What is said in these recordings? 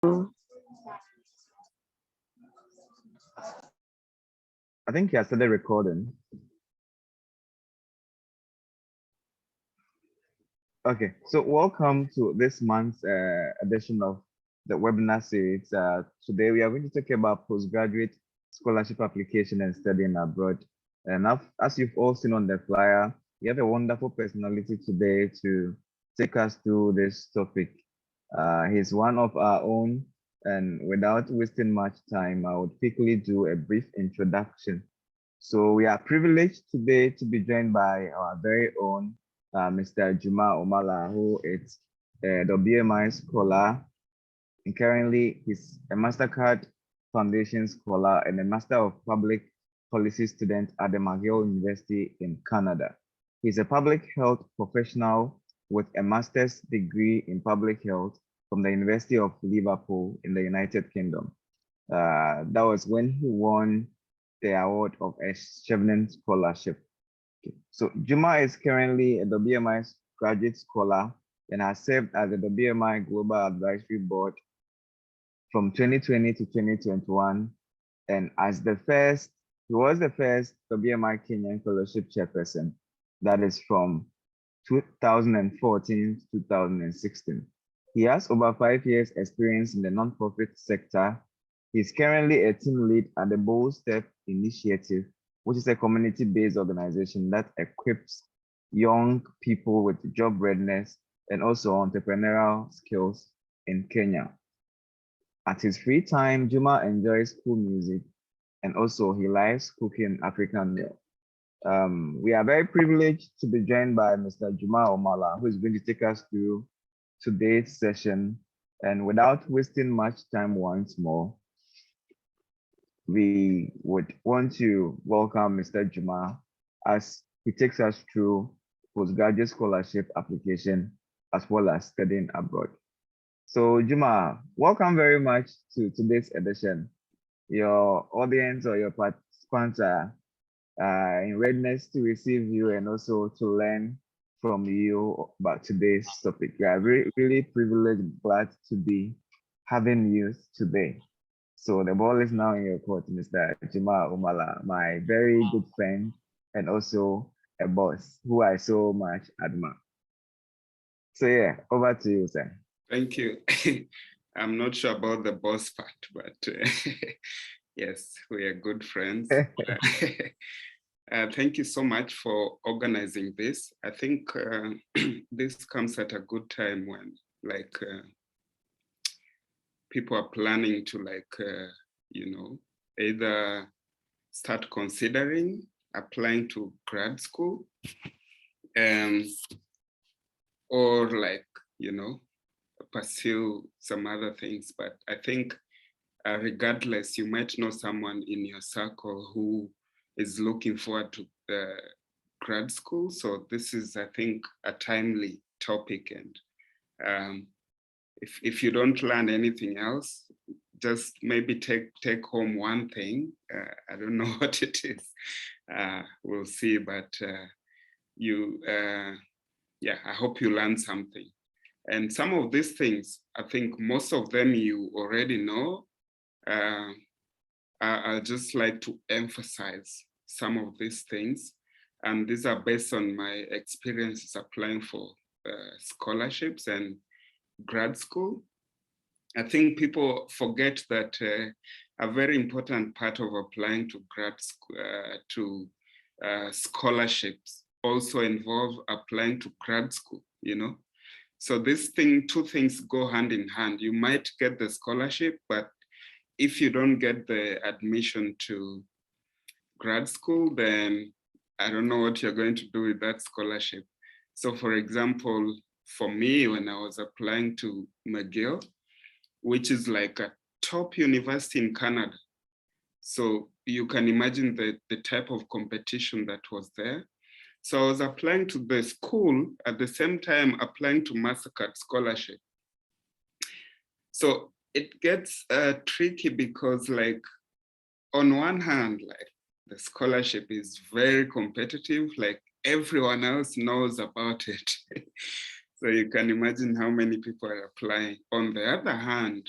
I think you started recording. Okay, so welcome to this month's edition of the webinar series. Today we are going to talk about postgraduate scholarship application and studying abroad. And as you've all seen on the flyer, we have a wonderful personality today to take us through this topic. He's one of our own, and without wasting much time, I would quickly do a brief introduction. So we are privileged today to be joined by our very own Mr. Juma Omala, who is a WMI scholar, and currently he's a MasterCard Foundation scholar and a Master of Public Policy student at the McGill University in Canada. He's a public health professional with a master's degree in public health from the University of Liverpool in the United Kingdom. That was when he won the award of a Chevening Scholarship. Okay. So Juma is currently a WMI Graduate Scholar and has served as the WMI Global Advisory Board from 2020 to 2021, and as he was the first WMI Kenyan Fellowship Chairperson, that is from 2014 to 2016. He has over 5 years experience in the nonprofit sector. He's currently a team lead at the Bold Step Initiative, which is a community-based organization that equips young people with job readiness and also entrepreneurial skills in Kenya. At his free time, Juma enjoys cool music and also he likes cooking African meal. We are very privileged to be joined by Mr. Juma Omala, who is going to take us through today's session. And without wasting much time once more, we would want to welcome Mr. Juma as he takes us through postgraduate scholarship application as well as studying abroad. So Juma, welcome very much to today's edition. Your audience or your participants are in readiness to receive you and also to learn from you about today's topic. We are really privileged and glad to be having you today. So the ball is now in your court, Mr. Juma Omala, my very good friend and also a boss who I so much admire. So yeah, over to you, sir. Thank you. I'm not sure about the boss part, but yes, we are good friends. Thank you so much for organizing this. I think this comes at a good time when people are planning to either start considering applying to grad school or pursue some other things. But I think regardless, you might know someone in your circle who is looking forward to grad school. So this is, I think, a timely topic. And if you don't learn anything else, just maybe take home one thing. I don't know what it is. We'll see, but I hope you learn something. And some of these things, I think most of them you already know. I just like to emphasize some of these things. And these are based on my experiences applying for scholarships and grad school. I think people forget that a very important part of applying to grad school, scholarships also involve applying to grad school, So two things go hand in hand. You might get the scholarship, but if you don't get the admission to grad school, then I don't know what you're going to do with that scholarship. So for example, for me, when I was applying to McGill, which is like a top university in Canada. So you can imagine the type of competition that was there. So I was applying to the school at the same time applying to MasterCard scholarship. So it gets tricky because on one hand, the scholarship is very competitive, everyone else knows about it. So you can imagine how many people are applying. On the other hand,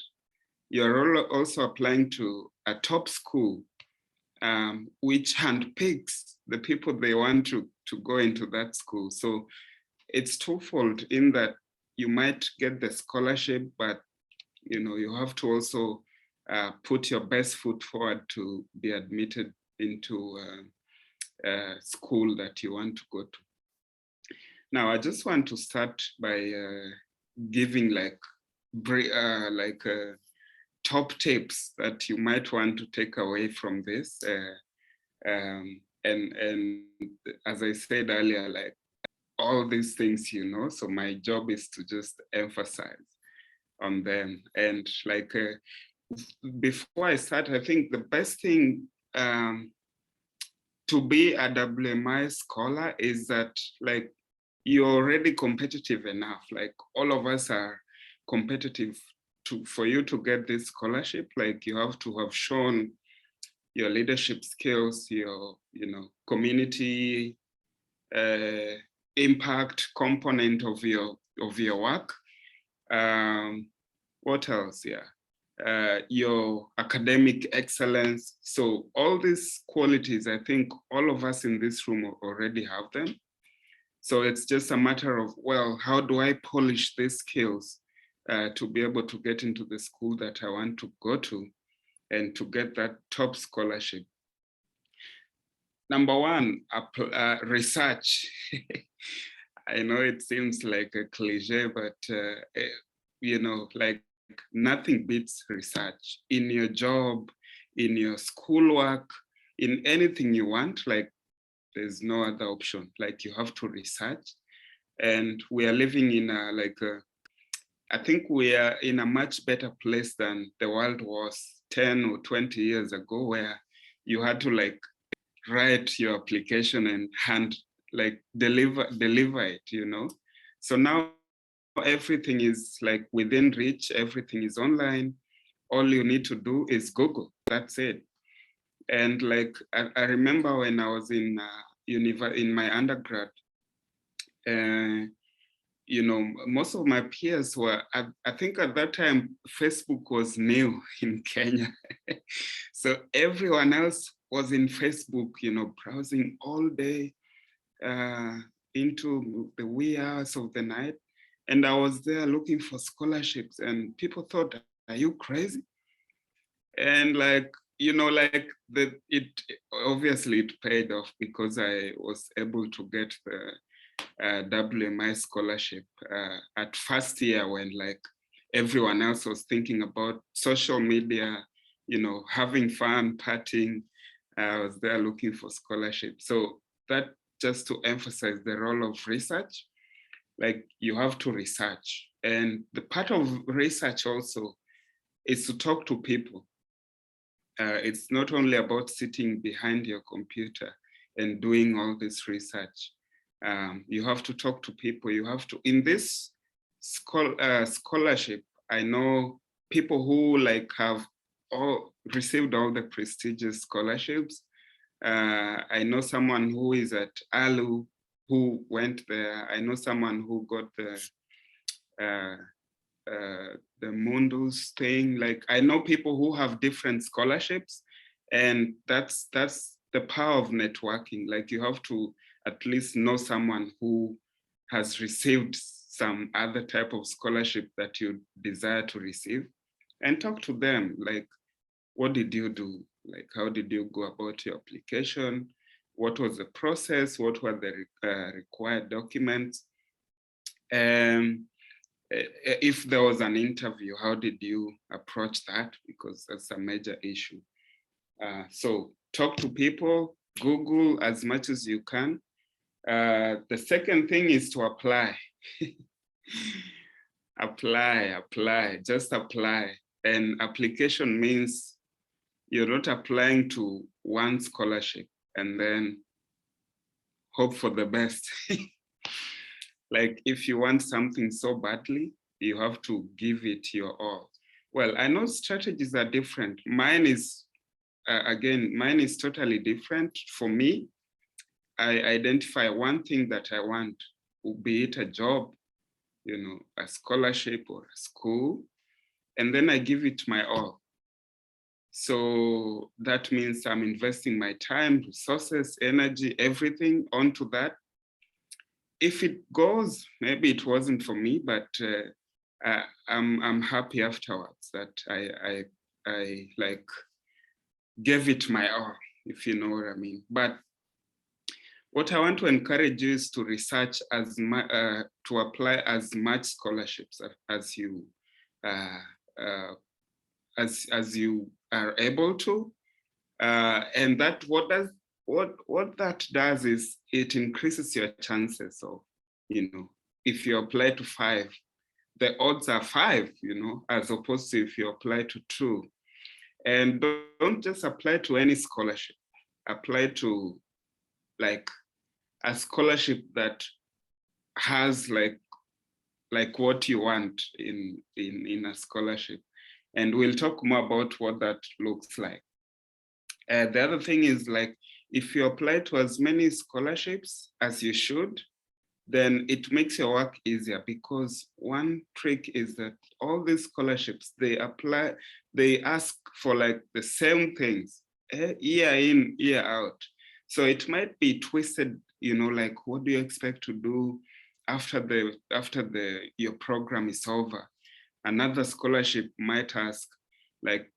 you're also applying to a top school, which handpicks the people they want to go into that school. So it's twofold in that you might get the scholarship, but you have to also put your best foot forward to be admitted into a school that you want to go to. Now, I just want to start by giving top tips that you might want to take away from this. And as I said earlier, like all these things, so my job is to just emphasize on them. And like before I start, I think the best thing to be a WMI scholar is that like you're already competitive enough. Like all of us are competitive for you to get this scholarship. Like you have to have shown your leadership skills, your community impact component of your work. What else? Yeah. Your academic excellence. So all these qualities, I think all of us in this room already have them. So it's just a matter of, well, how do I polish these skills to be able to get into the school that I want to go to and to get that top scholarship? Number one, research. I know it seems like a cliche, but like nothing beats research in your job, in your schoolwork, in anything you want. Like there's no other option. Like you have to research, and we are living in I think we are in a much better place than the world was 10 or 20 years ago, where you had to like write your application and deliver it, So now everything is like within reach, everything is online. All you need to do is Google, that's it. And like, I remember when I was in my undergrad, most of my peers were, I think at that time, Facebook was new in Kenya. So everyone else was in Facebook, browsing all day into the wee hours of the night. And I was there looking for scholarships, and people thought, are you crazy? And like, obviously it paid off because I was able to get the WMI scholarship at first year when like everyone else was thinking about social media, having fun, partying. I was there looking for scholarship. So that just to emphasize the role of research, like you have to research. And the part of research also is to talk to people. It's not only about sitting behind your computer and doing all this research. You have to talk to people. You have to, in this scholarship, I know people who like have received all the prestigious scholarships. I know someone who is at ALU who went there. I know someone who got the Mundus thing. Like I know people who have different scholarships, and that's the power of networking. Like you have to at least know someone who has received some other type of scholarship that you desire to receive, and talk to them. Like, what did you do? Like, how did you go about your application? What was the process? What were the required documents? If there was an interview, how did you approach that? Because that's a major issue. So talk to people, Google as much as you can. The second thing is to apply. Apply, just apply. And application means you're not applying to one scholarship and then hope for the best. Like if you want something so badly, you have to give it your all. Well, I know strategies are different. Mine is, mine is totally different. For me, I identify one thing that I want, be it a job, a scholarship or a school. and then I give it my all. So that means I'm investing my time, resources, energy, everything onto that. If it goes, maybe it wasn't for me, but I'm happy afterwards that I like gave it my all, if you know what I mean. But what I want to encourage you is to research to apply as much scholarships as you as you are able to, and that what that does is it increases your chances of, if you apply to 5, the odds are 5, as opposed to if you apply to 2. And don't just apply to any scholarship. Apply to like a scholarship that has like what you want in a scholarship. And we'll talk more about what that looks like. The other thing is, like, if you apply to as many scholarships as you should, then it makes your work easier, because one trick is that all these scholarships, they ask for like the same things, year in, year out. So it might be twisted, like, what do you expect to do after your program is over? Another scholarship might ask, like,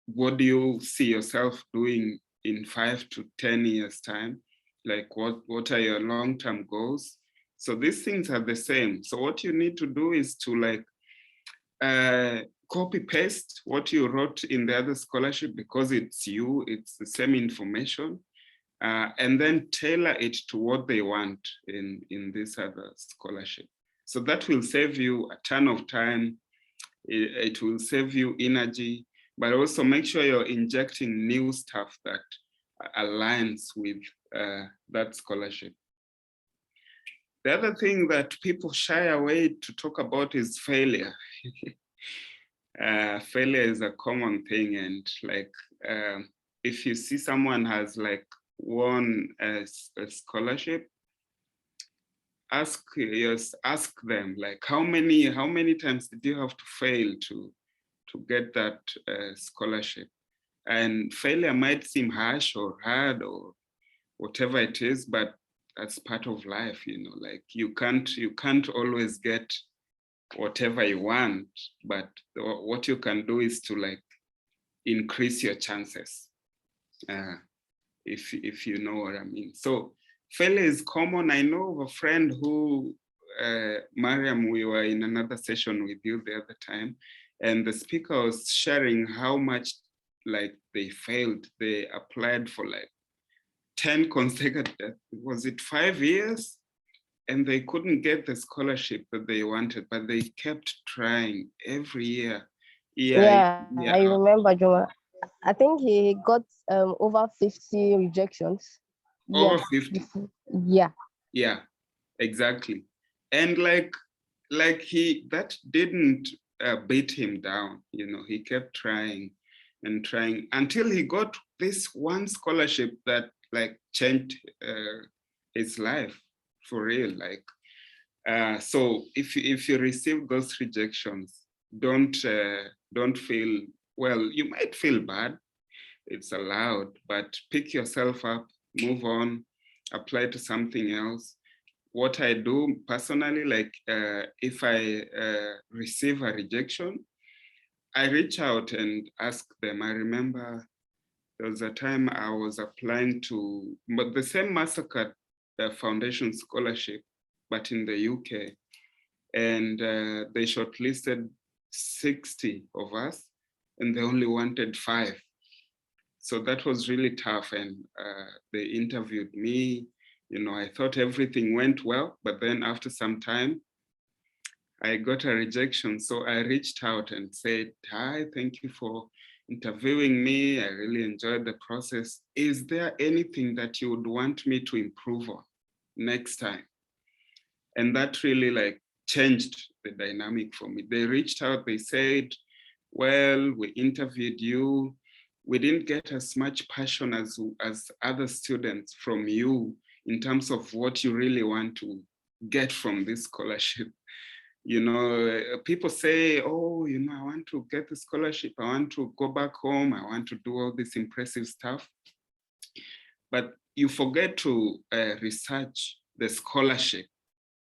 what do you see yourself doing in 5 to 10 years time? Like, what are your long-term goals? So these things are the same. So what you need to do is to like copy paste what you wrote in the other scholarship, because it's the same information, and then tailor it to what they want in this other scholarship. So that will save you a ton of time. It will save you energy, but also make sure you're injecting new stuff that aligns with that scholarship. The other thing that people shy away to talk about is failure. Failure is a common thing, and like if you see someone has like won a scholarship, ask them, like, how many times did you have to fail to get that scholarship? And failure might seem harsh or hard or whatever it is, but that's part of life, like you can't always get whatever you want, but what you can do is to like increase your chances, if you know what I mean. So failure is common. I know of a friend who, Mariam, we were in another session with you the other time, and the speaker was sharing how much like they failed. They applied for like 10 consecutive, was it 5 years? And they couldn't get the scholarship that they wanted, but they kept trying every year. Yeah, I remember, Juma. I think he got over 50 rejections. Over 50. Yeah. Yeah, exactly. And like that didn't beat him down. He kept trying and trying until he got this one scholarship that like changed his life for real. Like, so if you receive those rejections, don't feel, well, you might feel bad. It's allowed, but pick yourself up, move on, apply to something else. What I do personally, like if I receive a rejection, I reach out and ask them. I remember there was a time I was applying to the same Mastercard Foundation scholarship, but in the UK. And they shortlisted 60 of us, and they only wanted 5. So that was really tough. And they interviewed me. I thought everything went well, but then after some time, I got a rejection. So I reached out and said, hi, thank you for interviewing me. I really enjoyed the process. Is there anything that you would want me to improve on next time? And that really like changed the dynamic for me. They reached out, they said, well, we interviewed you. We didn't get as much passion as other students from you in terms of what you really want to get from this scholarship. You know, people say, oh, you know, I want to get the scholarship. I want to go back home. I want to do all this impressive stuff. But you forget to research the scholarship.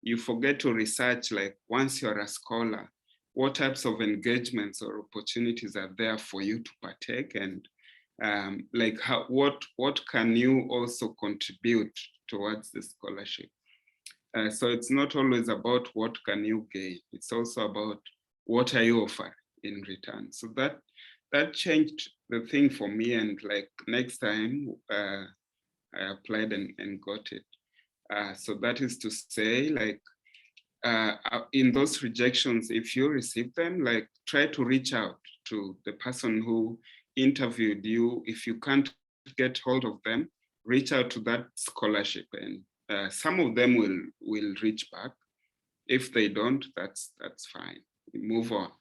You forget to research, like, once you're a scholar, what types of engagements or opportunities are there for you to partake, and like what can you also contribute towards the scholarship. So it's not always about what can you gain, it's also about what are you offering in return. So that changed the thing for me, and like next time I applied and got it. So that is to say, like, in those rejections, if you receive them, like, try to reach out to the person who interviewed you. If you can't get hold of them, reach out to that scholarship, and some of them will reach back. If they don't, that's fine. We move on.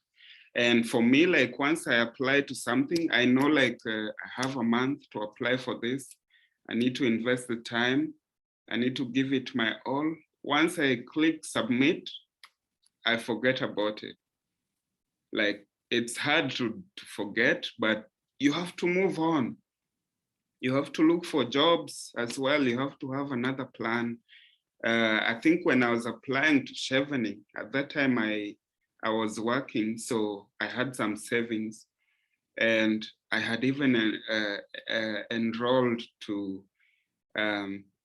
And for me, like, once I apply to something, I know, like, I have a month to apply for this. I need to invest the time. I need to give it my all. Once I click submit, I forget about it. Like, it's hard to forget, but you have to move on. You have to look for jobs as well. You have to have another plan. I think when I was applying to Chevening, at that time I was working, so I had some savings, and I had even enrolled to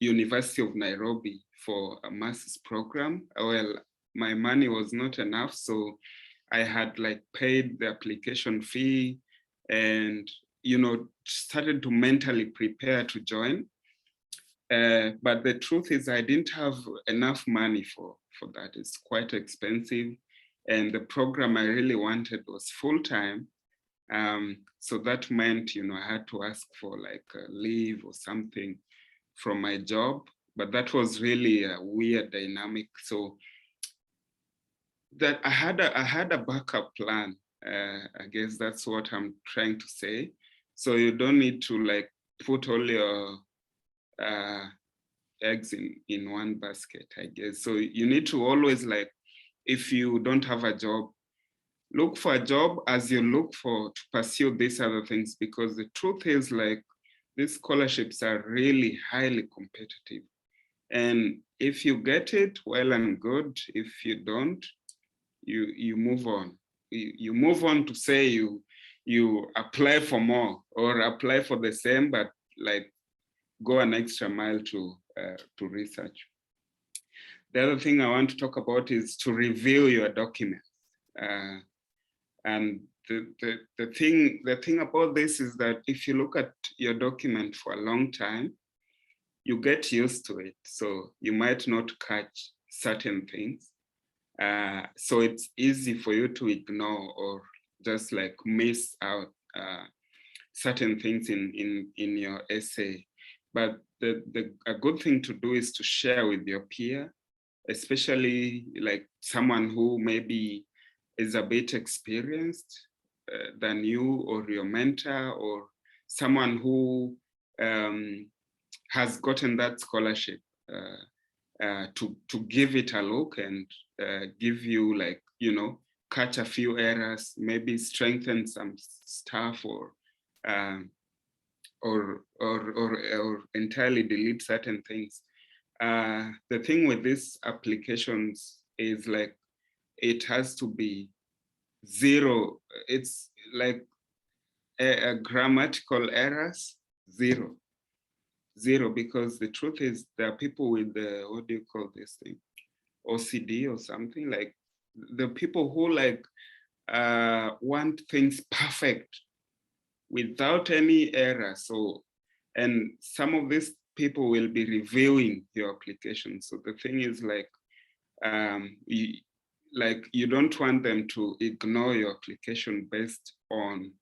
University of Nairobi for a master's program. Well, my money was not enough, so I had, like, paid the application fee and, you know, started to mentally prepare to join. But the truth is I didn't have enough money for that. It's quite expensive. And the program I really wanted was full-time. So that meant, you know, I had to ask for like a leave or something from my job, but that was really a weird dynamic. So that I had a backup plan. I guess that's what I'm trying to say. So you don't need to, like, put all your eggs in one basket, I guess. So you need to always, like, if you don't have a job, look for a job as you look for to pursue these other things, because the truth is, like, these scholarships are really highly competitive. And if you get it, well and good. If you don't, you move on. You move on to say you apply for more or apply for the same, but, like, go an extra mile to research. The other thing I want to talk about is to review your documents. And the thing about this is that if you look at your document for a long time, you get used to it. So you might not catch certain things. So it's easy for you to ignore or just, like, miss out certain things in your essay. But a good thing to do is to share with your peer, especially, like, someone who maybe is a bit experienced than you, or your mentor, or someone who has gotten that scholarship, to give it a look and give you, like, you know, catch a few errors, maybe strengthen some stuff, or entirely delete certain things. The thing with these applications is, like, it has to be zero. It's like a grammatical errors, zero, because the truth is there are people with the, what do you call this thing, OCD or something, like the people who, like, want things perfect without any error. So, and some of these people will be reviewing your application. So the thing is, like, you don't want them to ignore your application based on,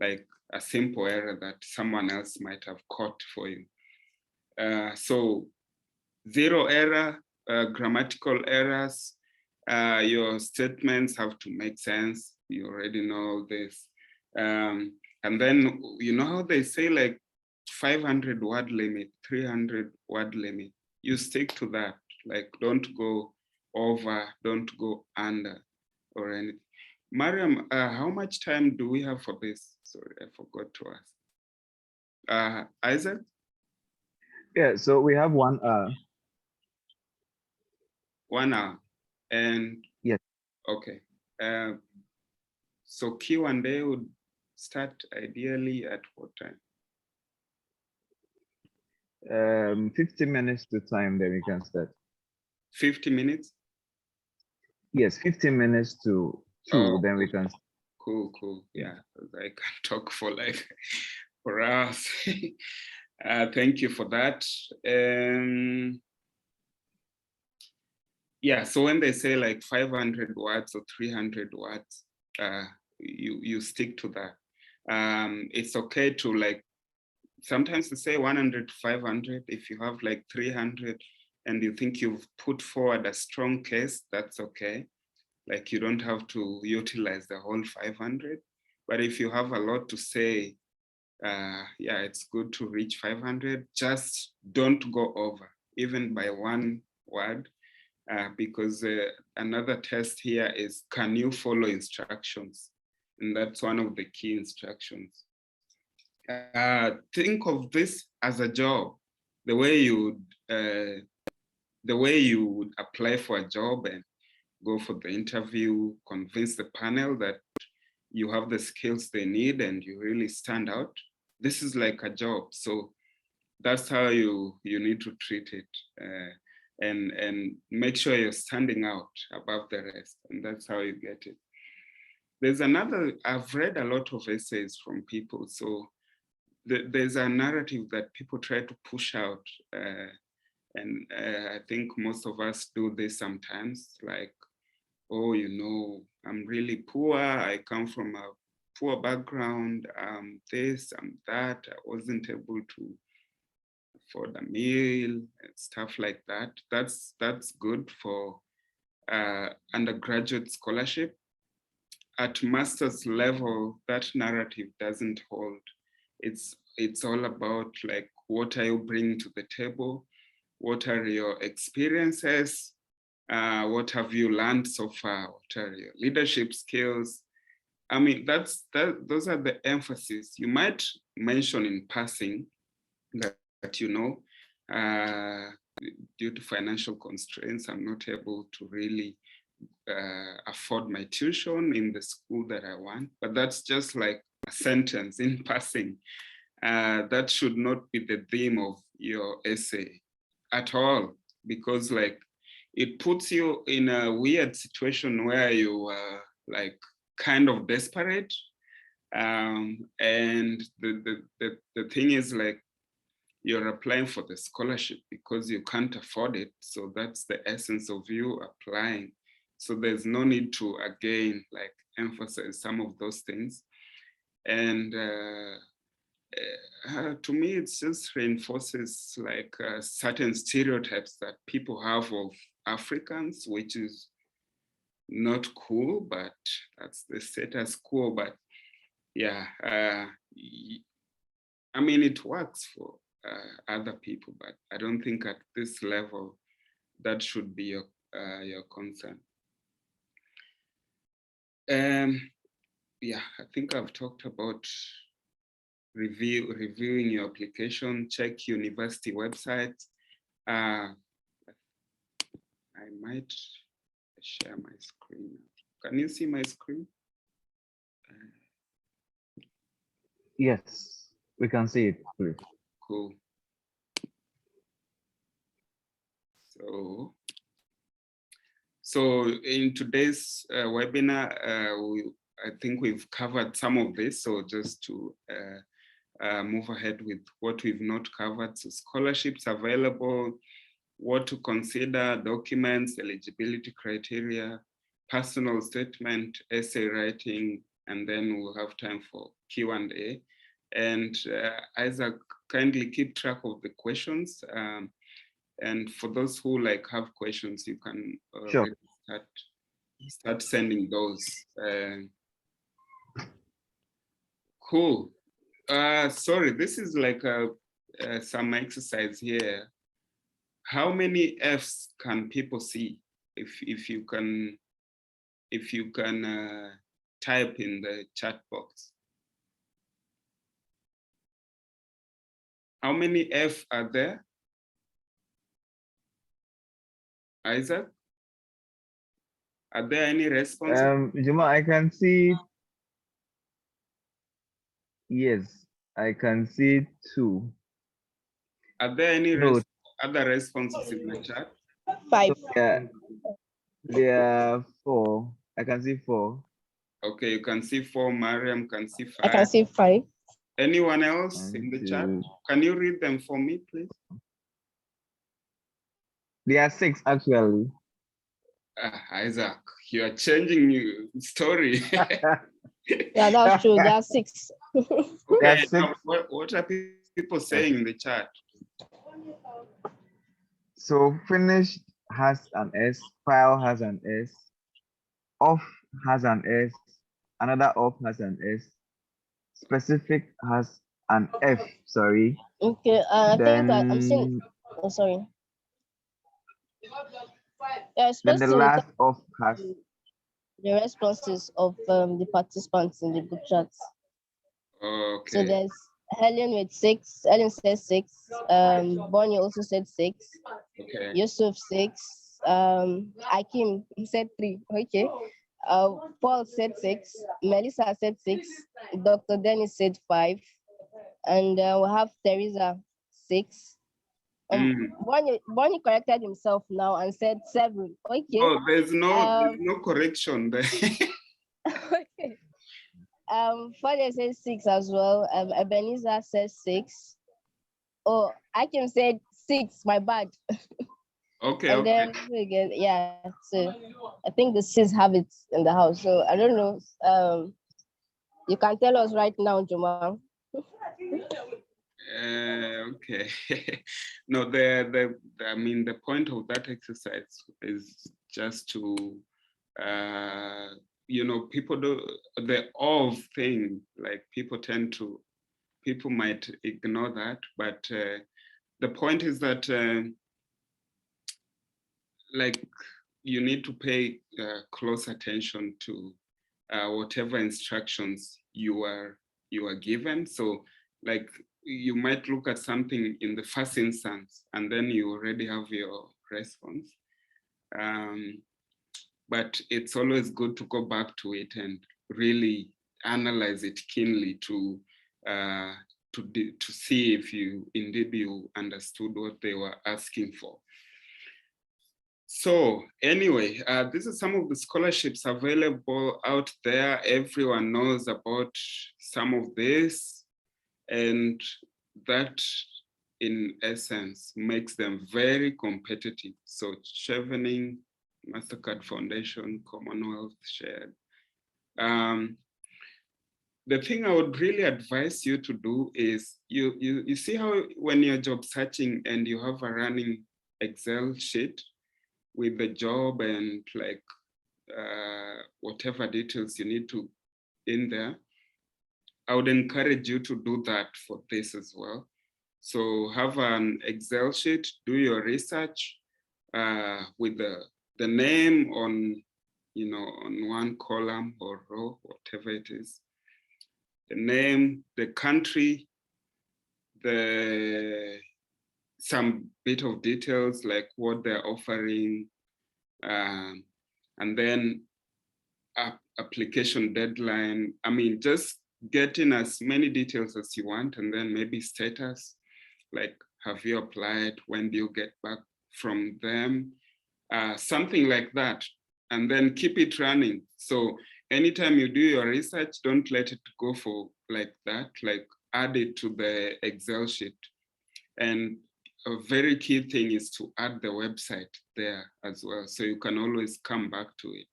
like, a simple error that someone else might have caught for you. So zero error, grammatical errors, your statements have to make sense. You already know this. And then, you know how they say, like, 500 word limit, 300 word limit, you stick to that. Like, don't go over, don't go under or anything. Mariam, how much time do we have for this? Sorry, I forgot to ask. Isaac? Yeah, so we have 1 hour. 1 hour. And Yes. okay. So Q&A would start ideally at what time? 50 minutes to time, then we can start. 50 minutes? Yes, 15 minutes to 2, Oh, then we can. Cool. Yeah, I can talk for like for hours. Thank you for that. Yeah, so when they say like 500 words or 300 words, you stick to that. It's okay to like, sometimes they say 100 to 500. If you have like 300 and you think you've put forward a strong case, that's okay. Like you don't have to utilize the whole 500. But if you have a lot to say, yeah, it's good to reach 500. Just don't go over, even by 1 word. Because another test here is, can you follow instructions? And that's one of the key instructions. Think of this as a job. The way you would apply for a job and go for the interview, convince the panel that you have the skills they need and you really stand out. This is like a job. So that's how you need to treat it. And make sure you're standing out above the rest. And that's how you get it. There's another, I've read a lot of essays from people. So there's a narrative that people try to push out. And I think most of us do this sometimes, like, oh, you know, I'm really poor. I come from a poor background. I'm this, I'm that. I wasn't able to afford a meal and stuff like that. That's good for undergraduate scholarship. At master's level, that narrative doesn't hold. It's all about like, what are you bringing to the table? What are your experiences? What have you learned so far? What are your leadership skills? I mean, those are the emphasis. You might mention in passing that you know, due to financial constraints, I'm not able to really afford my tuition in the school that I want. But that's just like a sentence in passing. That should not be the theme of your essay at all, because like, it puts you in a weird situation where you are like kind of desperate. And the thing is, like, you're applying for the scholarship because you can't afford it. So that's the essence of you applying. So there's no need to, again, like, emphasize some of those things. And to me, it just reinforces like certain stereotypes that people have of Africans, which is not cool, but that's the status quo. But yeah, I mean, it works for other people, but I don't think at this level that should be your concern. Yeah, I think I've talked about reviewing your application, check university websites. I might share my screen. Can you see my screen? Yes, we can see it, please. Cool. So in today's webinar, I think we've covered some of this. So just to move ahead with what we've not covered. So scholarships available, what to consider, documents, eligibility criteria, personal statement, essay writing, and then we'll have time for Q&A. And Isaac, kindly keep track of the questions. And for those who like have questions, you can Sure. start sending those. Cool. Sorry, this is like some exercise here. How many Fs can people see? if you can type in the chat box. How many F are there? Isaac? Are there any responses? Juma, I can see, yes, I can see 2. Are there any No. other responses in the chat? 5. There are 4. I can see 4. Okay, you can see 4. Mariam can see 5. I can see 5. Anyone else in the chat? Can you read them for me, please? There are 6 actually. Isaac, you are changing your story. Yeah, that's true. There are 6. Okay, now, what are people saying in the chat? So finished has an S, file has an S, off has an S, another off has an S, specific has an F, sorry. Okay, I think I'm seeing. Then, Oh, sorry. Yeah, then the last off has the responses of the participants in the group chats. Okay. So there's Helen with 6. Helen says 6. Bonnie also said 6. Okay. Yusuf 6. Akim said 3. Okay. Paul said 6. Melissa said 6. Dr. Dennis said 5. And we have Teresa 6. Bonnie corrected himself now and said 7. Okay. Oh, there's no correction there. Okay. Father says 6 as well. Ebenezer says 6. Oh, Akim said 6. My bad. Okay. And then again, yeah. So I think the 6 have it in the house. So I don't know. You can tell us right now, Juma. Okay. No, I mean, the point of that exercise is just to, people do the of thing, like people might ignore that, but the point is that like you need to pay close attention to whatever instructions you are given. So like you might look at something in the first instance and then you already have your response. But it's always good to go back to it and really analyze it keenly to see if you understood what they were asking for. So anyway, this is some of the scholarships available out there. Everyone knows about some of this, and that in essence makes them very competitive. So Chevening, MasterCard Foundation, Commonwealth Shared. The thing I would really advise you to do is, you see how when you're job searching and you have a running Excel sheet with the job and like whatever details you need to in there, I would encourage you to do that for this as well. So have an Excel sheet, do your research with the name on, on one column or row, whatever it is. The name, the country, some bit of details like what they're offering, and then application deadline. I mean, just get in as many details as you want, and then maybe status, like have you applied, when do you get back from them, something like that, and then keep it running. So anytime you do your research, don't let it go for like that, like add it to the Excel sheet. And a very key thing is to add the website there as well, so you can always come back to it.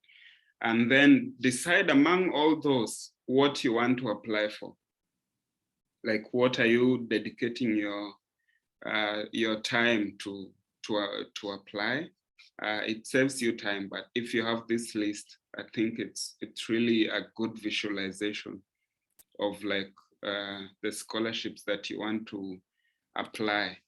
And then decide among all those what you want to apply for. Like, what are you dedicating your time to apply? It saves you time, but if you have this list, I think it's really a good visualization of like the scholarships that you want to apply.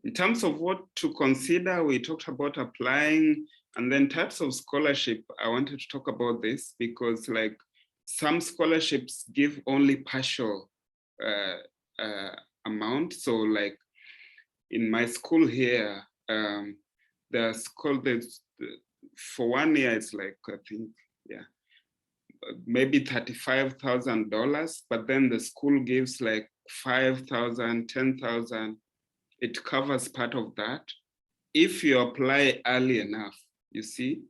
In terms of what to consider, we talked about applying, and then types of scholarship. I wanted to talk about this because like some scholarships give only partial amount. So like in my school here, there's called this, for 1 year, it's like, I think, yeah, maybe $35,000, but then the school gives like 5,000, 10,000. It covers part of that if you apply early enough, you see.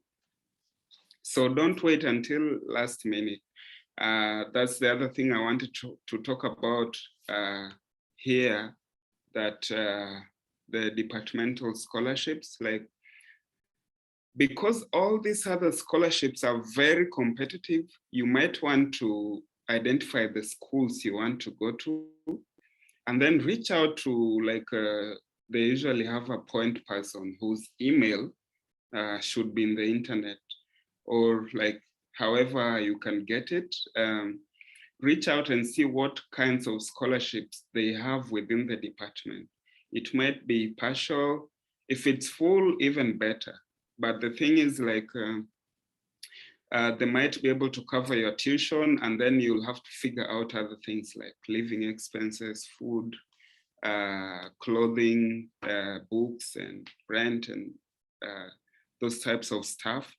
So don't wait until last minute. That's the other thing I wanted to talk about here, that the departmental scholarships, like, because all these other scholarships are very competitive, you might want to identify the schools you want to go to and then reach out to, like, they usually have a point person whose email should be in the internet, or like however you can get it. Reach out and see what kinds of scholarships they have within the department. It might be partial. If it's full, even better. But the thing is, like, they might be able to cover your tuition, and then you'll have to figure out other things like living expenses, food, clothing, books, and rent, and those types of stuff.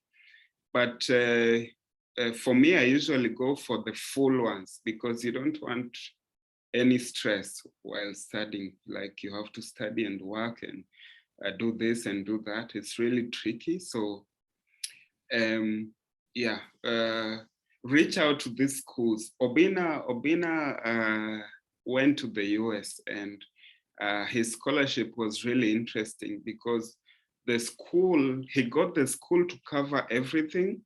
But for me, I usually go for the full ones because you don't want any stress while studying. Like, you have to study and work and do this and do that. It's really tricky. So yeah, reach out to these schools. Obina went to the US, and his scholarship was really interesting because the school, he got the school to cover everything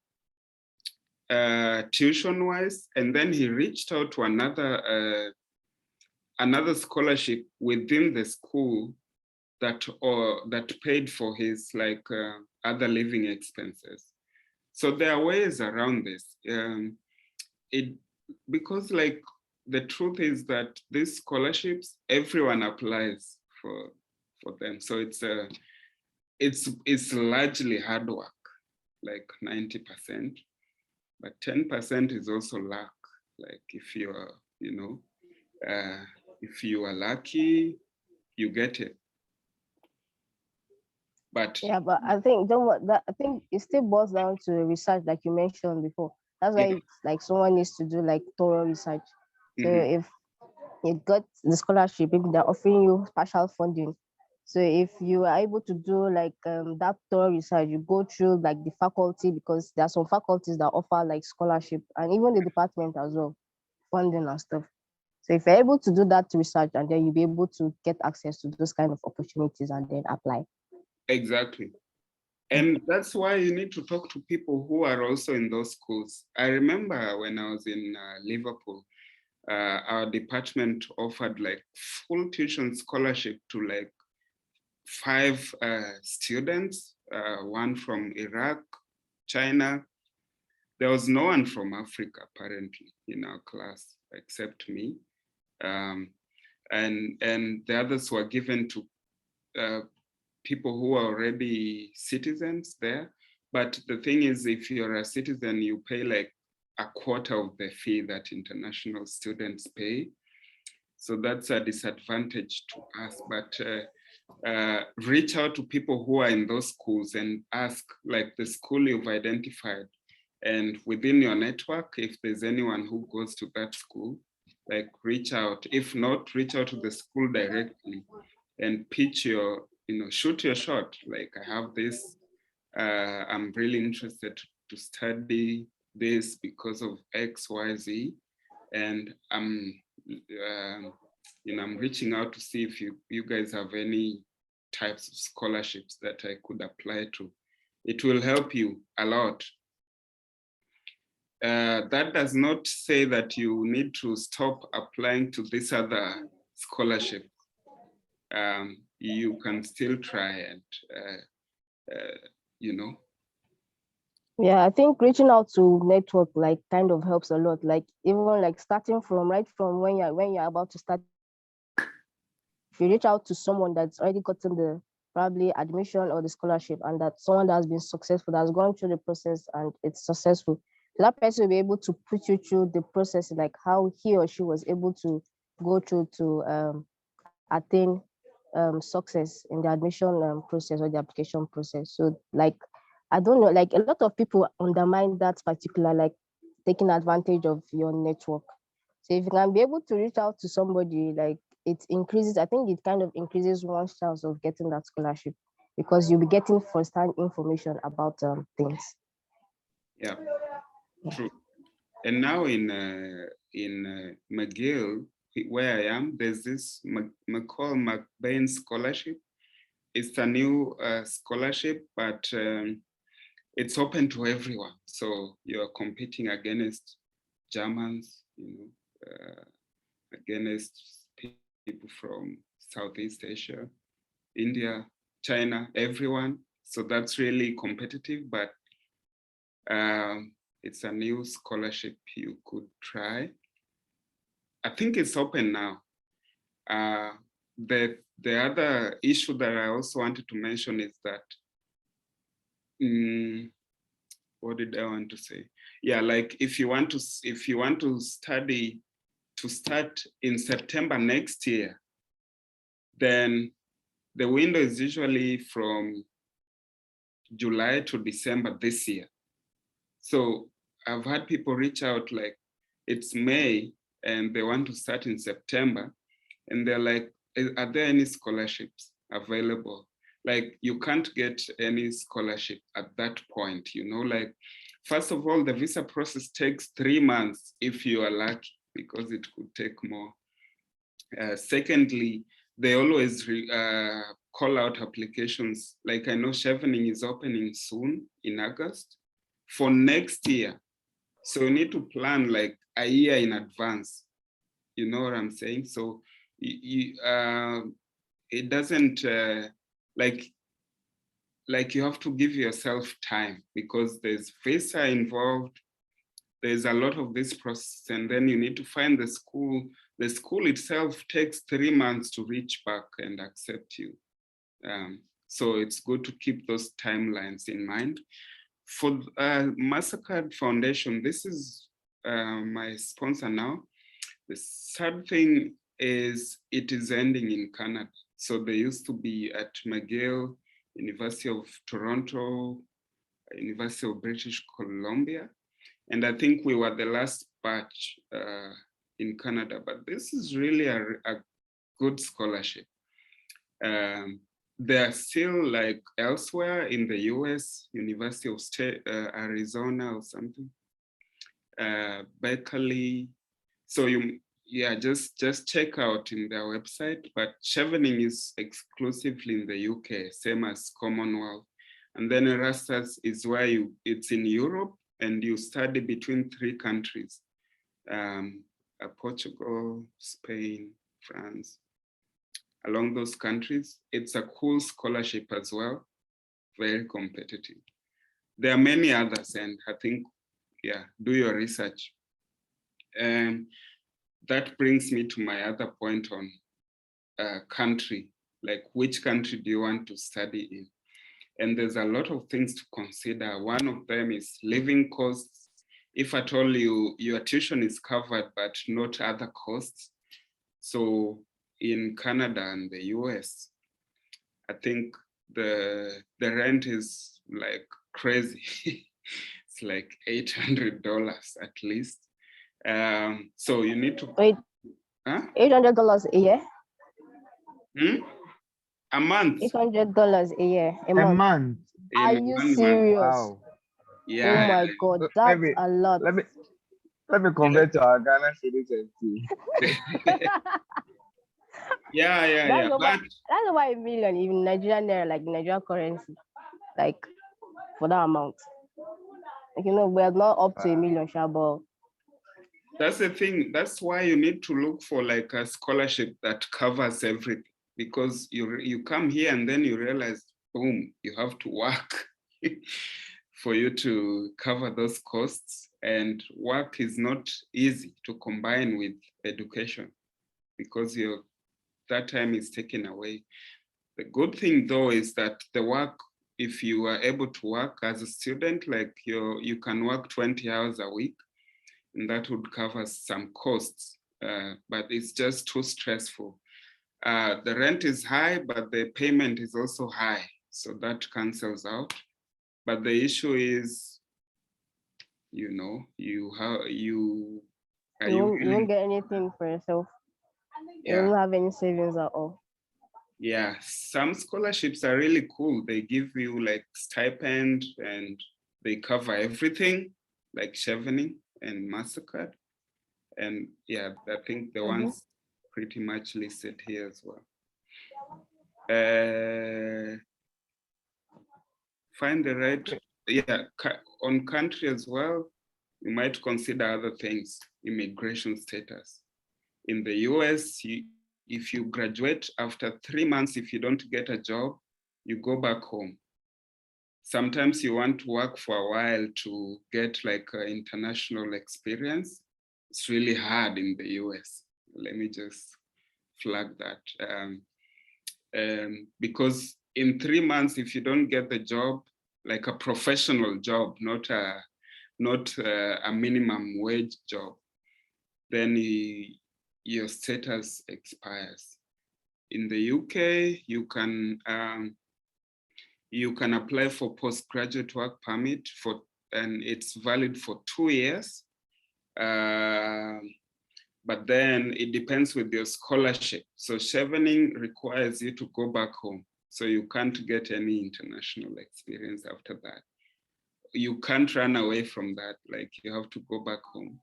tuition-wise, and then he reached out to another scholarship within the school that paid for his, like, other living expenses. So there are ways around this. Because, like, the truth is that these scholarships, everyone applies for them. So it's largely hard work, like 90%, but 10% is also luck. Like, if you're, you know, if you are lucky, you get it. But yeah, but I think I think it still boils down to research, like you mentioned before. That's why it's like someone needs to do like thorough research. So if you got the scholarship, maybe they're offering you partial funding. So if you are able to do like that thorough research, you go through like the faculty, because there are some faculties that offer like scholarship, and even the department as well, funding and stuff. So if you're able to do that research, and then you'll be able to get access to those kind of opportunities and then apply. Exactly. And that's why you need to talk to people who are also in those schools. I remember when I was in Liverpool, our department offered like full tuition scholarship to like 5 students, one from Iraq, China. There was no one from Africa, apparently, in our class, except me. And the others were given to people who are already citizens there. But the thing is, if you're a citizen, you pay like a quarter of the fee that international students pay. So that's a disadvantage to us. But reach out to people who are in those schools and ask, like, the school you've identified, and within your network, if there's anyone who goes to that school, like, reach out. If not, reach out to the school directly and pitch your, shoot your shot. Like, I have this, I'm really interested to study this because of X, Y, Z, and I'm reaching out to see if you guys have any types of scholarships that I could apply to. It will help you a lot. That does not say that you need to stop applying to this other scholarship. You can still try and, Yeah, I think reaching out to network like kind of helps a lot. Like, even like starting from right from when you're about to start if you reach out to someone that's already gotten the probably admission or the scholarship, and that someone that has been successful, that's gone through the process and it's successful, so that person will be able to put you through the process, like how he or she was able to go through to attain success in the admission process or the application process. So like, I don't know, like a lot of people undermine that particular, like taking advantage of your network. So if you can be able to reach out to somebody, like it increases, I think it kind of increases one's chance of getting that scholarship, because you'll be getting first-hand information about things. Yeah, true. And now in McGill, where I am, there's this McCall McBain Scholarship. It's a new scholarship, but it's open to everyone. So you're competing against Germans, against people from Southeast Asia, India, China, everyone. So that's really competitive, but it's a new scholarship you could try. I think it's open now. The other issue that I also wanted to mention is that, what did I want to say? Yeah, like if you want to study, to start in September next year, then the window is usually from July to December this year. So I've had people reach out like it's May and they want to start in September, and they're like, are there any scholarships available? Like you can't get any scholarship at that point, like, first of all, the visa process takes 3 months if you are lucky, because it could take more. Secondly, they always call out applications. Like I know Chevening is opening soon in August for next year. So you need to plan like a year in advance. You know what I'm saying? So it doesn't like you have to give yourself time, because there's visa involved. There's a lot of this process, and then you need to find the school. The school itself takes 3 months to reach back and accept you. So it's good to keep those timelines in mind. For MasterCard Foundation, this is my sponsor now. The sad thing is it is ending in Canada. So they used to be at McGill, University of Toronto, University of British Columbia. And I think we were the last batch in Canada, but this is really a good scholarship. They are still like elsewhere in the US, University of Arizona or something, Berkeley. So just check out in their website, but Chevening is exclusively in the UK, same as Commonwealth. And then Erasmus is where it's in Europe, and you study between 3 countries, Portugal, Spain, France. Along those countries, it's a cool scholarship as well, very competitive. There are many others, and I think, do your research. And that brings me to my other point on country, like which country do you want to study in? And there's a lot of things to consider. One of them is living costs. If at all your tuition is covered, but not other costs. So in Canada and the US, I think the rent is like crazy. It's like $800 at least. So you need to— Wait, huh? $800 a year? A month. $800 a year, a A month. month. Are you serious? Wow. Yeah. Oh my God, that's a lot. Let me convert to our Ghana cedis and see. Yeah. That's over $1 million in Nigerian naira, like Nigerian currency, like for that amount. Like, we're not up to $1 million, but that's the thing. That's why you need to look for like a scholarship that covers everything, because you come here and then you realize, boom, you have to work for you to cover those costs. And work is not easy to combine with education, because you're that time is taken away. The good thing though is that the work, if you are able to work as a student, like you can work 20 hours a week, and that would cover some costs, but it's just too stressful. The rent is high, but the payment is also high, so that cancels out. But the issue is, you know, you won't get anything for yourself. You yeah. don't have any savings at all. Yeah, some scholarships are really cool. They give you like stipend and they cover everything, like chevening and MasterCard. And yeah, I think the ones pretty much listed here as well. Find the right, yeah, on country as well, you might consider other things, immigration status. In the US, if you graduate after 3 months, if you don't get a job, you go back home. Sometimes you want to work for a while to get like an international experience. It's really hard in the US. Let me just flag that. Because in 3 months, if you don't get the job, like a professional job, not a minimum wage job, then your status expires. In the UK, you can apply for postgraduate work permit and it's valid for 2 years. But then it depends with your scholarship. So chevening requires you to go back home. So you can't get any international experience after that. You can't run away from that. Like you have to go back home.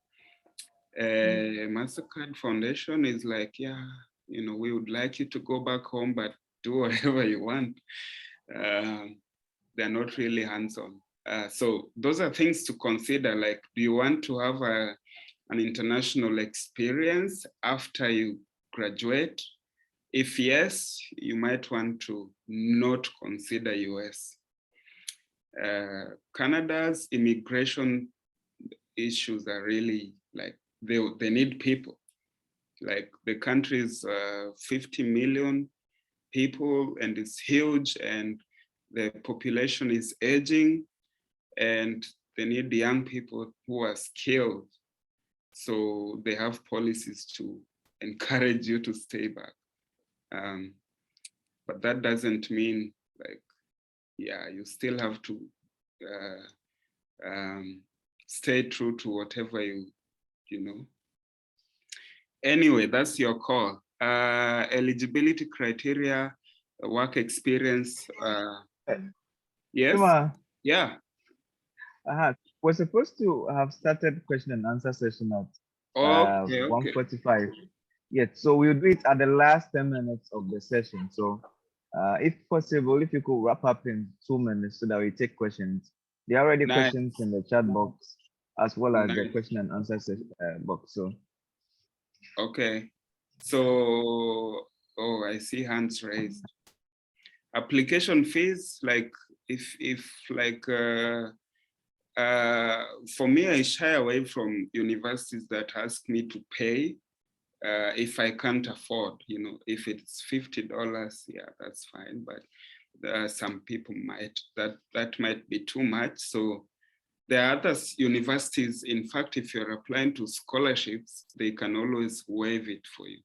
MasterCard Foundation is like, yeah, you know, we would like you to go back home, but do whatever you want. They're not really hands-on. So those are things to consider. Like, do you want to have an international experience after you graduate? If yes, you might want to not consider US. Canada's immigration issues are really like, they need people. Like the country is 50 million people and it's huge and the population is aging and they need young people who are skilled. So they have policies to encourage you to stay back. But that doesn't mean like, yeah, you still have to stay true to whatever you know. Anyway, that's your call. Eligibility criteria, work experience. Yes. Juma, Yeah. we're supposed to have started question and answer session at Okay. 1:45. Yes, so we'll do it at the last 10 minutes of the session. So if possible, if you could wrap up in 2 minutes so that we take questions. There are already Nice. questions in the chat box as well as the Nice. question and answer box. So okay. So, oh, I see hands raised. Application fees, like if like for me, I shy away from universities that ask me to pay if I can't afford, you know. If it's $50, yeah, that's fine. But some people might, that might be too much. So there are other universities, in fact, if you're applying to scholarships, they can always waive it for you.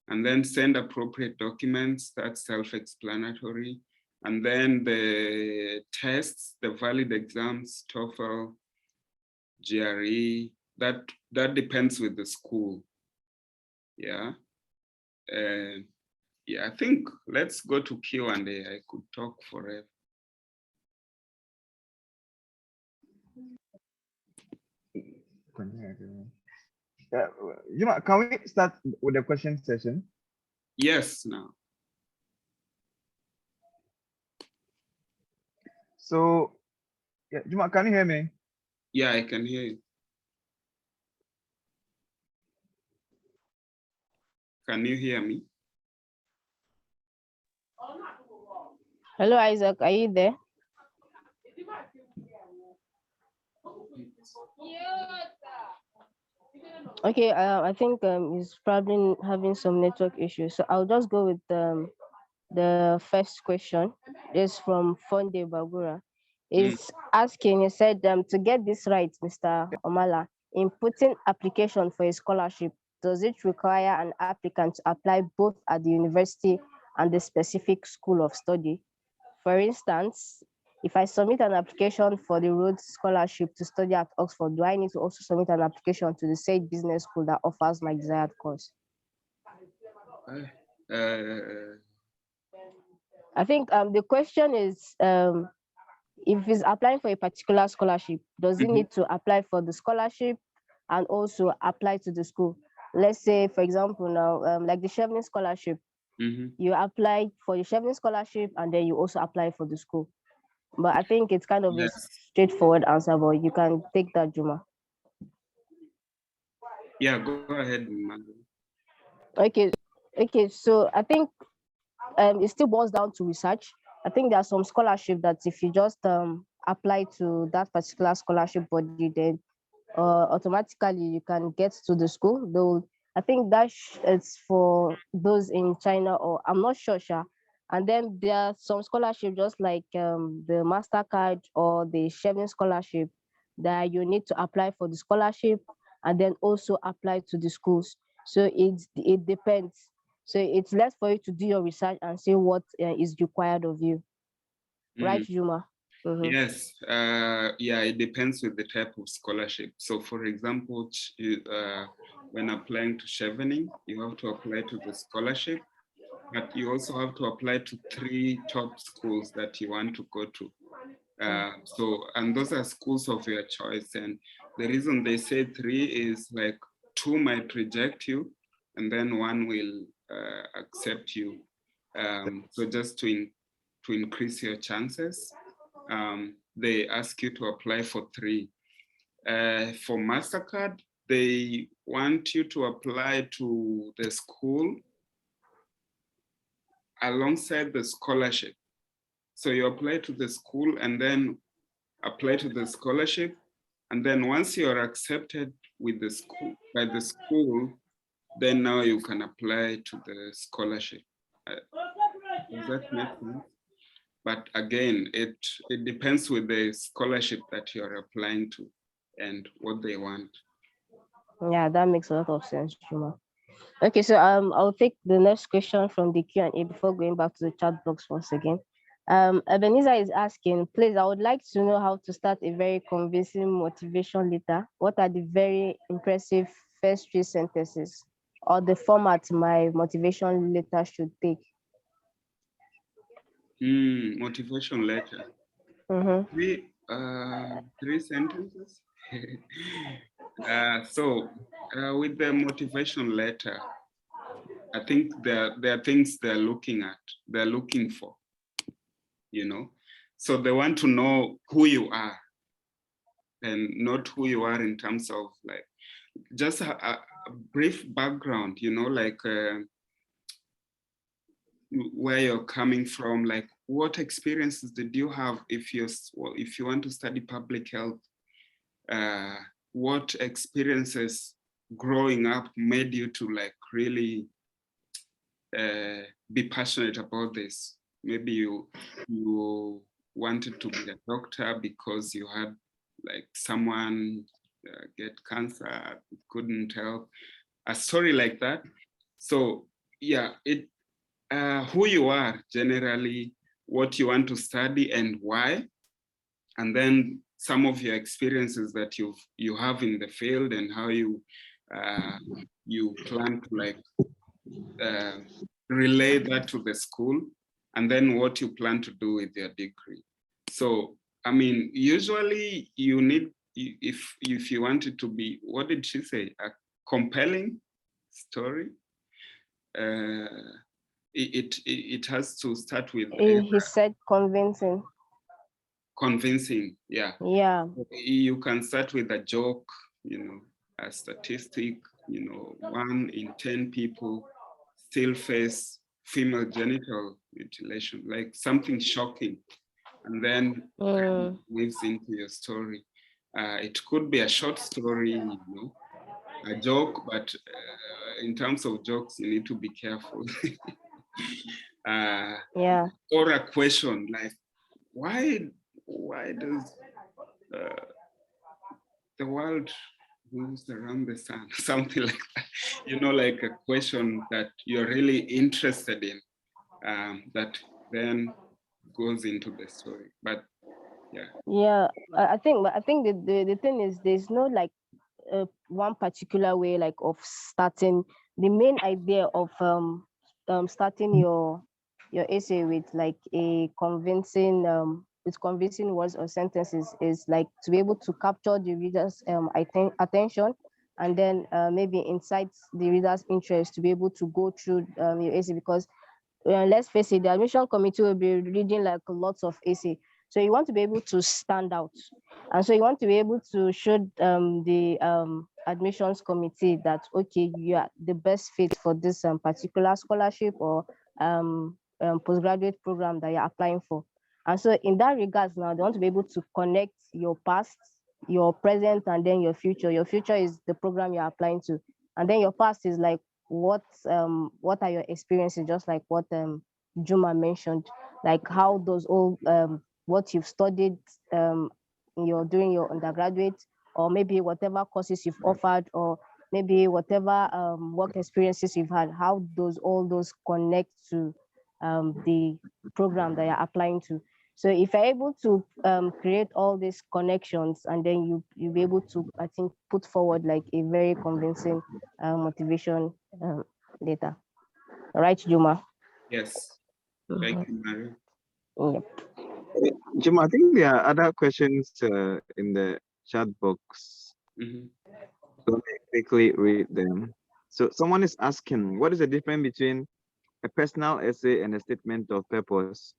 And then send appropriate documents, that's self-explanatory. And then the tests, the valid exams, TOEFL, GRE, that depends with the school. Yeah. Yeah, I think let's go to Q&A. I could talk forever. Juma, can we start with the question session? Yes, now. So, yeah, Juma, can you hear me? Yeah, I can hear you. Can you hear me? Hello, Isaac. Are you there? Okay, I think he's probably having some network issues. So I'll just go with the first question. Is from Fonde Bagura. Mm, Is asking, he said, to get this right, Mr. Omala, in putting application for a scholarship, does it require an applicant to apply both at the university and the specific school of study? For instance, if I submit an application for the Rhodes Scholarship to study at Oxford, do I need to also submit an application to the said business school that offers my desired course? uh, I think the question is, if he's applying for a particular scholarship, does he mhm, need to apply for the scholarship and also apply to the school? Let's say, for example, now, like the Chevening Scholarship, mhm. you apply for the Chevening Scholarship and then you also apply for the school. But I think it's kind of a Yes. straightforward answer, but you can take that, Juma. Yeah, go ahead, Madam. Okay, okay. So I think it still boils down to research. I think there are some scholarship that if you just apply to that particular scholarship body, then automatically you can get to the school. Though I think that it's for those in China, or I'm not sure, sure. And then there are some scholarship just like the Mastercard or the Chevening Scholarship that you need to apply for the scholarship and then also apply to the schools. So it depends. So it's less for you to do your research and see what is required of you, right, Mm. Juma? Mm-hmm. Yes, yeah, it depends with the type of scholarship. So, for example, when applying to Chevening, you have to apply to the scholarship, but you also have to apply to 3 top schools that you want to go to. And those are schools of your choice. And the reason they say 3 is like 2 might reject you, and then 1 will accept you. So just to increase your chances, they ask you to apply for 3. For MasterCard, they want you to apply to the school alongside the scholarship. So you apply to the school and then apply to the scholarship. And then once you're accepted with the school by the school, then now you can apply to the scholarship. Does that make sense? But again, it depends with the scholarship that you're applying to and what they want. Yeah, that makes a lot of sense, Juma. Okay, so I'll take the next question from the Q&A before going back to the chat box once again. Ebenezer is asking, please, I would like to know how to start a very convincing motivation letter. What are the very impressive first 3 sentences or the format my motivation letter should take? Motivation letter. Mm-hmm. 3 sentences. With the motivation letter, I think there are things they're looking at, they're looking for, you know. So they want to know who you are and not who you are in terms of like just a brief background, you know, like where you're coming from, like what experiences did you have if you want to study public health, what experiences growing up made you to like really be passionate about this. Maybe you wanted to be a doctor because you had like someone get cancer, couldn't help, a story like that. So yeah, it who you are generally, what you want to study and why, and then some of your experiences that you have in the field and how you plan to like uh, relay that to the school, and then what you plan to do with your degree. So I mean, usually you need, if you want it to be, what did she say, a compelling story, it has to start with He said convincing. convincing. Yeah, Yeah. you can start with a joke, you know, a statistic, you know, 1 in 10 people still face female genital mutilation, like something shocking, and then Mm. moves into your story. It could be a short story, you know, a joke, but in terms of jokes, you need to be careful. Yeah. Or a question like, why does the world moves around the sun? Something like that. You know, like a question that you're really interested in, that then goes into the story. But yeah. Yeah, I think the thing is there's no like one particular way like of starting. The main idea of starting your essay with like a convincing with convincing words or sentences is like to be able to capture the reader's attention, and then maybe incite the reader's interest to be able to go through your essay, because let's face it, the admission committee will be reading like lots of essay. So you want to be able to stand out. And so you want to be able to show the admissions committee that, okay, you are the best fit for this particular scholarship or postgraduate program that you're applying for. And so in that regards now, they want to be able to connect your past, your present, and then your future. Your future is the program you're applying to. And then your past is like what are your experiences, just like what Juma mentioned, like how those all what you've studied during your undergraduate, or maybe whatever courses you've offered, or maybe whatever work experiences you've had, how all those connect to the program that you're applying to. So if you're able to create all these connections, and then you'll be able to, I think, put forward like a very convincing motivation data. All right, Juma? Yes. Thank you, Mario. Yep. Jim, I think there are other questions in the chat box. Mhm. So let me quickly read them. So someone is asking, what is the difference between a personal essay and a statement of purpose?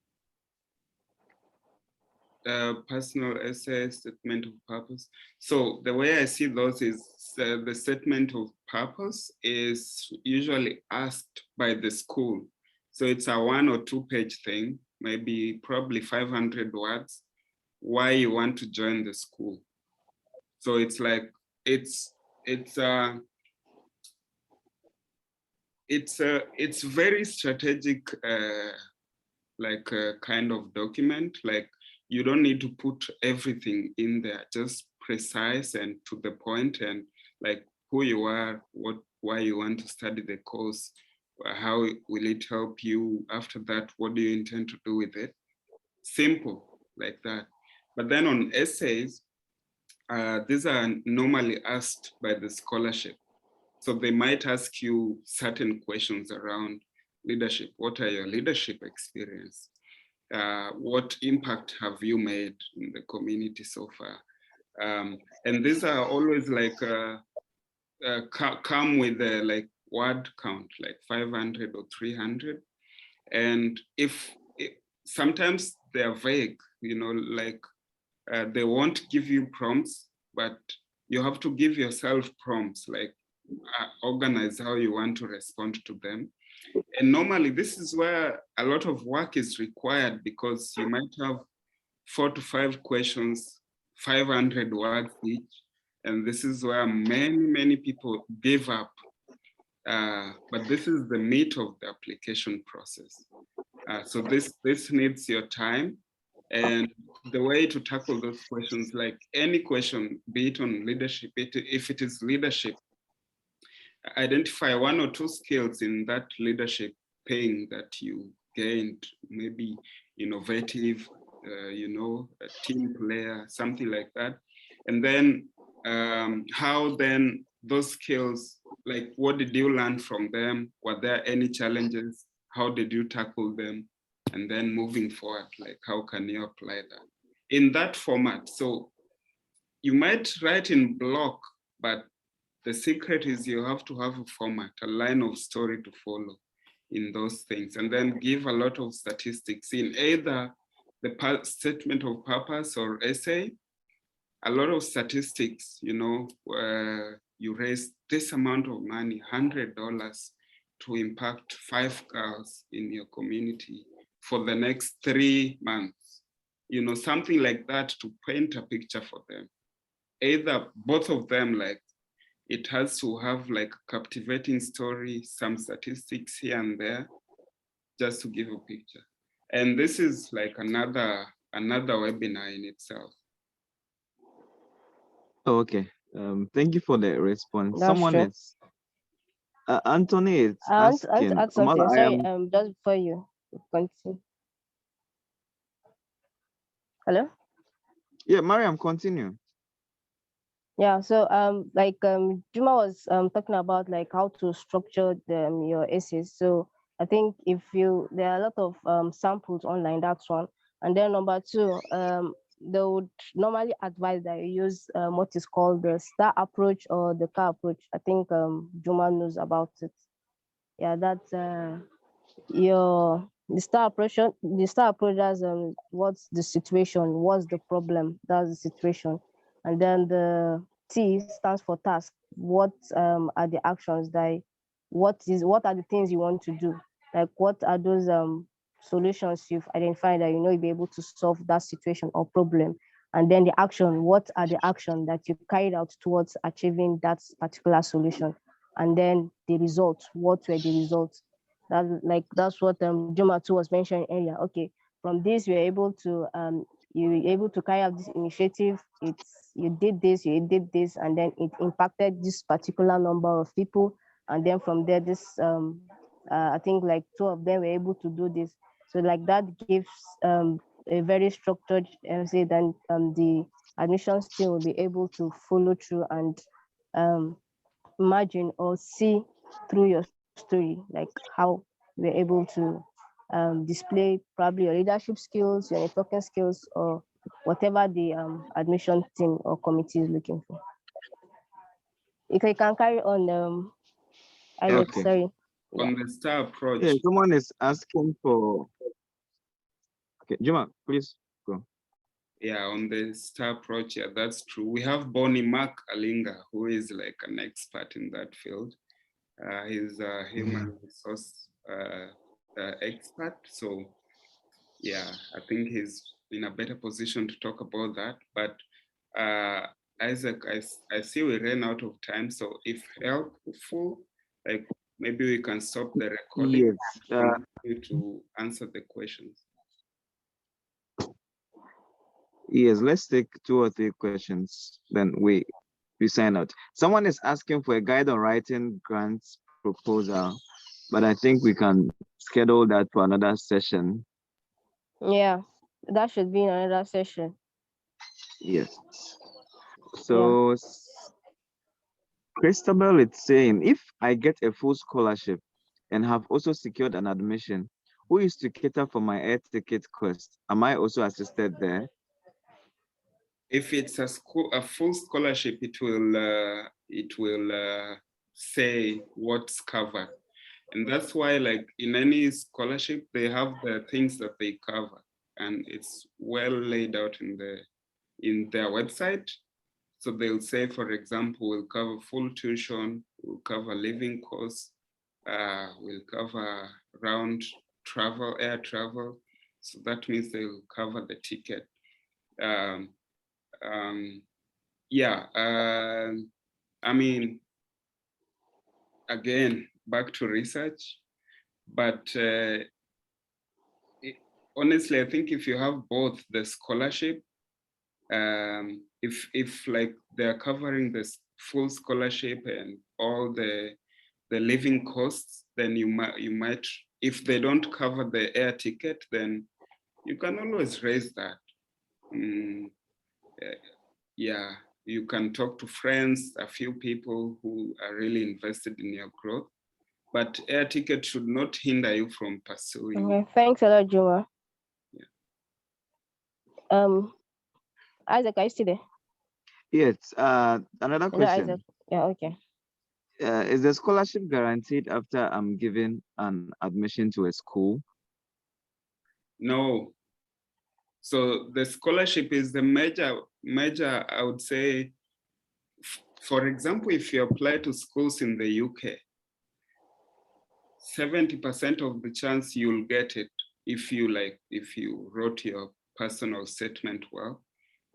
Personal essay, statement of purpose. So the way I see those is the statement of purpose is usually asked by the school. So it's a 1 or 2 page thing, maybe probably 500 words, why you want to join the school. So it's like, it's very strategic, like a kind of document. Like, you don't need to put everything in there, just precise and to the point, and like who you are, why you want to study the course, how will it help you after that, what do you intend to do with it. Simple like that. But then on essays, these are normally asked by the scholarship. So they might ask you certain questions around leadership. What are your leadership experience? What impact have you made in the community so far? And these are always like come with a like word count, like 500 or 300. And sometimes they are vague, you know, like they won't give you prompts, but you have to give yourself prompts, like organize how you want to respond to them. And normally this is where a lot of work is required, because you might have 4 to 5 questions, 500 words each. And this is where many people give up. But this is the meat of the application process. So this needs your time. And the way to tackle those questions, like any question, be it on leadership, if it is leadership, identify 1 or 2 skills in that leadership thing that you gained, maybe innovative, you know, a team player, something like that. And then how then those skills, like what did you learn from them? Were there any challenges? How did you tackle them? And then moving forward, like how can you apply that in that format? So you might write in block, but the secret is you have to have a format, a line of story to follow in those things, and then give a lot of statistics in either the statement of purpose or essay. A lot of statistics, you know, where you raise this amount of money, $100, to impact 5 girls in your community for the next 3 months, you know, something like that, to paint a picture for them. Either both of them, like it has to have like a captivating story, some statistics here and there, just to give a picture. And this is like another webinar in itself. Oh, okay. Thank you for the response. That's Someone true. is Anthony is I want to asking. add Omala, something. I Sorry, am. just before you continue. Hello? Yeah, Mariam, continue. Yeah, so Juma was talking about like how to structure your essays. So I think if you there are a lot of samples online, that's one. And then number two, they would normally advise that you use what is called the star approach or the car approach. I think Juma knows about it. Yeah, that's your the star approach that's what's the situation, what's the problem, that's the situation. And then the T stands for task. What are the actions that what are the things you want to do, like what are those solutions you've identified that you'll be able to solve that situation or problem. And then the action, what are the action that you carried out towards achieving that particular solution. And then the results, what were the results. That's what Juma too was mentioning earlier. Okay, from this you're able to you were able to carry out this initiative. It's you did this, and then it impacted this particular number of people. And then from there, this I think like two of them were able to do this. So like that gives a very structured say then the admissions team will be able to follow through and imagine or see through your story, like how we're able to display probably your leadership skills, your networking skills, or whatever the admission team or committee is looking for. If I can carry on, Isaac, Okay. sorry. Yeah. On the star approach, Yeah, someone is asking for. Okay, Juma, please go. yeah, on the star approach, yeah, that's true. We have Bonnie Mark Alinga, who is like an expert in that field. He's a human resource expert. So yeah, I think he's in a better position to talk about that. But Isaac, I see we ran out of time. So if helpful, like maybe we can stop the recording Yes. and continue to answer the questions. Yes. Let's take 2 or 3 questions. Then we sign out. Someone is asking for a guide on writing grants proposal, but I think we can schedule that for another session. Yeah, that should be in another session. Yes. Yeah. So Christabel is saying, if I get a full scholarship and have also secured an admission, who is to cater for my air ticket cost? Am I also assisted there? If it's a full scholarship, it will say what's covered. And that's why, like in any scholarship, they have the things that they cover, and it's well laid out in their website. So they'll say, for example, we'll cover full tuition, we'll cover living costs, we'll cover round travel, air travel. So that means they'll cover the ticket. Yeah, I mean, again, back to research, but honestly, I think if you have both the scholarship, if like they're covering this full scholarship and all the living costs, then you might, if they don't cover the air ticket, then you can always raise that. Yeah, you can talk to friends, a few people who are really invested in your growth, but air ticket should not hinder you from pursuing. Okay, thanks a lot, Juma. Yeah. Isaac, are you still there? Yes. Another No, Isaac. question. Yeah, okay. Is the scholarship guaranteed after I'm given an admission to a school? No. So the scholarship is the major, I would say. For example, if you apply to schools in the UK, 70% of the chance you'll get it if you wrote your personal statement well,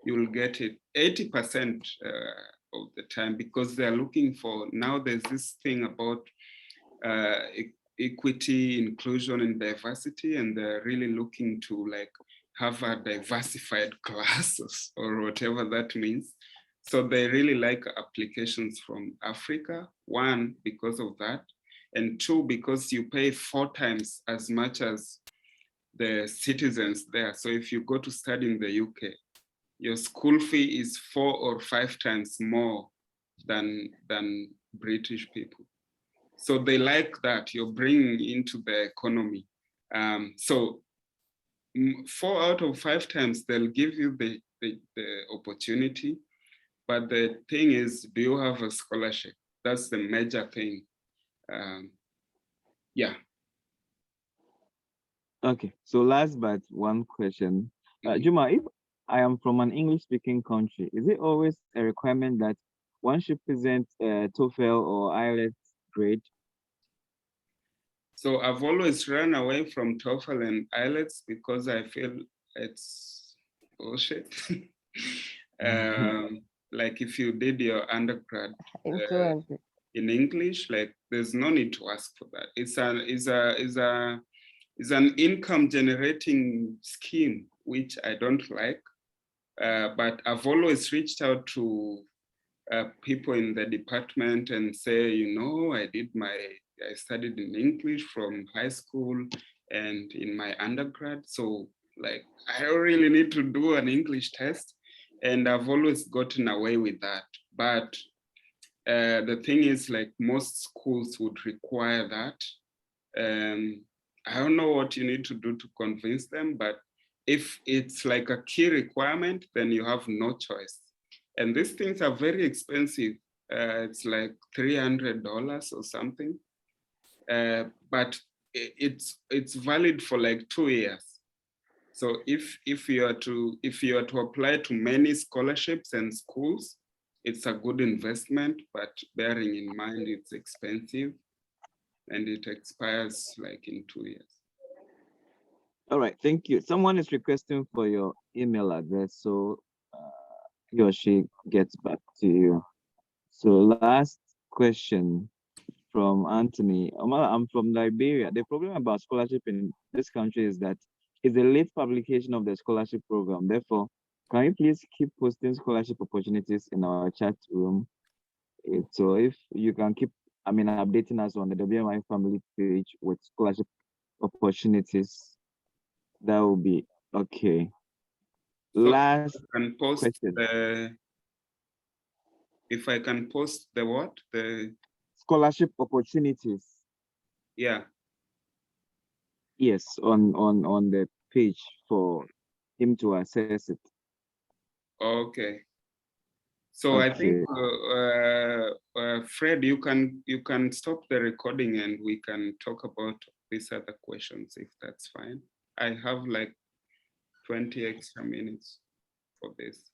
you'll get it. 80% of the time, because they're looking for, now there's this thing about equity, inclusion, and diversity, and they're really looking to like have a diversified classes or whatever that means. So they really like applications from Africa, one, because of that, and two, because you pay 4 times as much as the citizens there. So if you go to study in the UK, your school fee is 4 or 5 times more than British people. So they like that you're bringing into the economy. So 4 out of 5 times they'll give you the opportunity. But the thing is, do you have a scholarship? That's the major thing. Yeah. Okay, so last but one question. Mhm. Juma, if I am from an English-speaking country, is it always a requirement that one should present a TOEFL or IELTS grade? So I've always run away from TOEFL and IELTS because I feel it's bullshit. Like if you did your undergrad in English, like there's no need to ask for that. It's an income generating scheme, which I don't like. But I've always reached out to people in the department and say, you know, I studied in English from high school and in my undergrad. So like, I don't really need to do an English test. And I've always gotten away with that. But the thing is, like, most schools would require that. I don't know what you need to do to convince them, but if it's like a key requirement, then you have no choice. And these things are very expensive. It's like $300 or something. But it's valid for like 2 years. So if you are to apply to many scholarships and schools, it's a good investment, but bearing in mind it's expensive and it expires like in 2 years. All right, thank you. Someone is requesting for your email address, so he or she gets back to you. So last question from Anthony. Omala, I'm from Liberia. The problem about scholarship in this country is that it's a late publication of the scholarship program. Therefore, can you please keep posting scholarship opportunities in our chat room? So if you can keep, updating us on the WMI family page with scholarship opportunities, that will be okay. So Last can post question. If I can post the what? The Scholarship opportunities. Yeah. Yes, on the page for him to access it. Okay. So Okay. I think Fred, you can stop the recording and we can talk about these other questions if that's fine. I have like 20 extra minutes for this.